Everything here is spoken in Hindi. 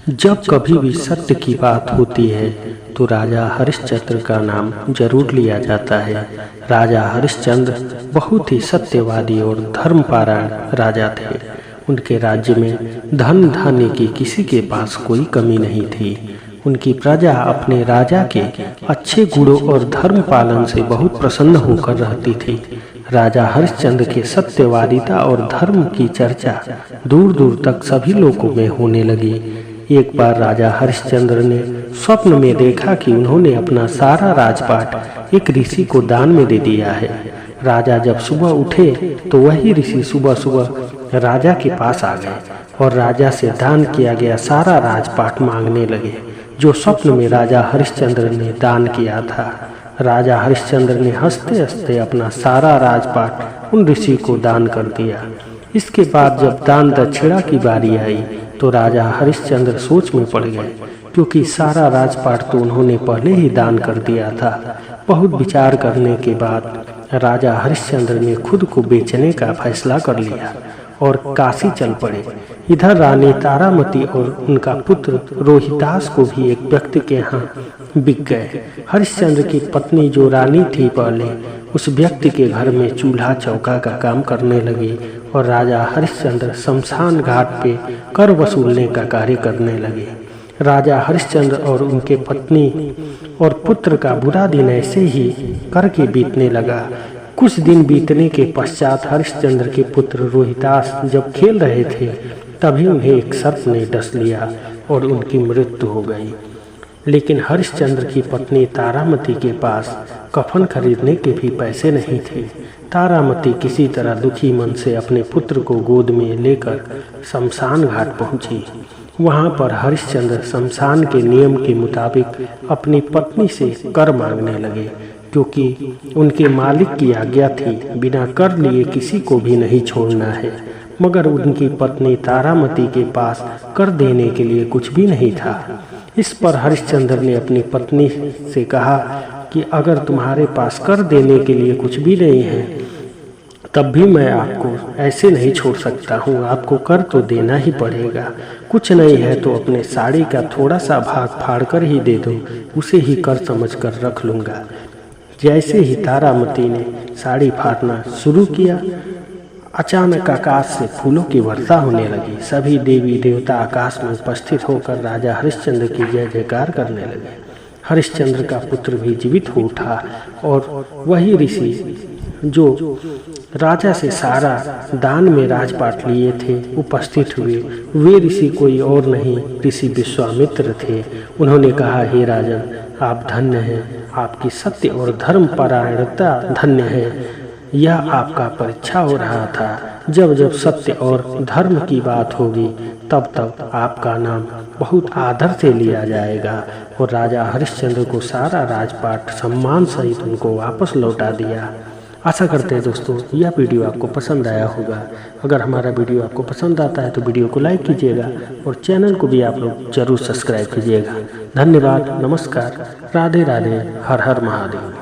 जब कभी भी सत्य की बात होती है तो राजा हरिश्चंद्र का नाम जरूर लिया जाता है। राजा हरिश्चंद्र बहुत ही सत्यवादी और धर्मपरायण राजा थे। उनके राज्य में धन धान्य की किसी के पास कोई कमी नहीं थी। उनकी प्रजा अपने राजा के अच्छे गुणों और धर्म पालन से बहुत प्रसन्न होकर रहती थी। राजा हरिश्चंद्र के सत्यवादिता और धर्म की चर्चा दूर दूर तक सभी लोगों में होने लगी। एक बार राजा हरिश्चंद्र ने स्वप्न में देखा कि उन्होंने अपना सारा राजपाट एक ऋषि को दान में दे दिया है। राजा जब सुबह उठे तो वही ऋषि सुबह सुबह राजा के पास आ गए और राजा से दान किया गया सारा राजपाट मांगने लगे, जो स्वप्न में राजा हरिश्चंद्र ने दान किया था। राजा हरिश्चंद्र ने हंसते हंसते अपना सारा राजपाट उन ऋषि को दान कर दिया। इसके बाद जब दान दक्षिणा की बारी आई तो राजा हरिश्चंद्र सोच में पड़ गए, क्योंकि सारा राजपाट तो उन्होंने पहले ही दान कर दिया था। बहुत विचार करने के बाद राजा हरिश्चंद्र ने खुद को बेचने का फैसला कर लिया और काशी चल पड़े। इधर रानी तारामती और उनका पुत्र रोहितास को भी एक व्यक्ति के यहाँ बिक गए। हरिश्चंद्र की पत्नी जो रानी थी पहले, उस व्यक्ति के घर में चूल्हा चौका का काम करने लगी और राजा हरिश्चंद्र शमशान घाट पे कर वसूलने का कार्य करने लगे। राजा हरिश्चंद्र और उनके पत्नी और पुत्र का बुरा दिन ऐसे ही करके बीतने लगा। कुछ दिन बीतने के पश्चात हरिश्चंद्र के पुत्र रोहितास जब खेल रहे थे तभी उन्हें एक सर्प ने डस लिया और उनकी मृत्यु हो गई। लेकिन हरिश्चंद्र की पत्नी तारामती के पास कफन खरीदने के भी पैसे नहीं थे। तारामती किसी तरह दुखी मन से अपने पुत्र को गोद में लेकर शमशान घाट पहुंची। वहां पर हरिश्चंद्र शमशान के नियम के मुताबिक अपनी पत्नी से कर मांगने लगे, क्योंकि उनके मालिक की आज्ञा थी बिना कर लिए किसी को भी नहीं छोड़ना है। मगर उनकी पत्नी तारामती के पास कर देने के लिए कुछ भी नहीं था। इस पर हरिश्चंद्र ने अपनी पत्नी से कहा कि अगर तुम्हारे पास कर देने के लिए कुछ भी नहीं है तब भी मैं आपको ऐसे नहीं छोड़ सकता हूँ। आपको कर तो देना ही पड़ेगा। कुछ नहीं है तो अपने साड़ी का थोड़ा सा भाग फाड़ कर ही दे दो, उसे ही कर समझ कर रख लूँगा। जैसे ही तारामती ने साड़ी फाड़ना शुरू किया, अचानक आकाश से फूलों की वर्षा होने लगी। सभी देवी देवता आकाश में उपस्थित होकर राजा हरिश्चंद्र की जय जयकार करने लगे। हरिश्चंद्र का पुत्र भी जीवित हो उठा और वही ऋषि जो राजा से सारा दान में राजपाट लिए थे उपस्थित हुए। वे ऋषि कोई और नहीं, ऋषि विश्वामित्र थे। उन्होंने कहा, हे राजन, आप धन्य हैं, आपकी सत्य और धर्म परायणता धन्य है। यह आपका परीक्षा हो रहा था। जब जब सत्य और धर्म की बात होगी तब तब आपका नाम बहुत आदर से लिया जाएगा। और राजा हरिश्चंद्र को सारा राजपाट सम्मान सहित उनको वापस लौटा दिया। आशा करते हैं दोस्तों यह वीडियो आपको पसंद आया होगा। अगर हमारा वीडियो आपको पसंद आता है तो वीडियो को लाइक कीजिएगा और चैनल को भी आप लोग जरूर सब्सक्राइब कीजिएगा। धन्यवाद, नमस्कार, राधे राधे, हर हर महादेव।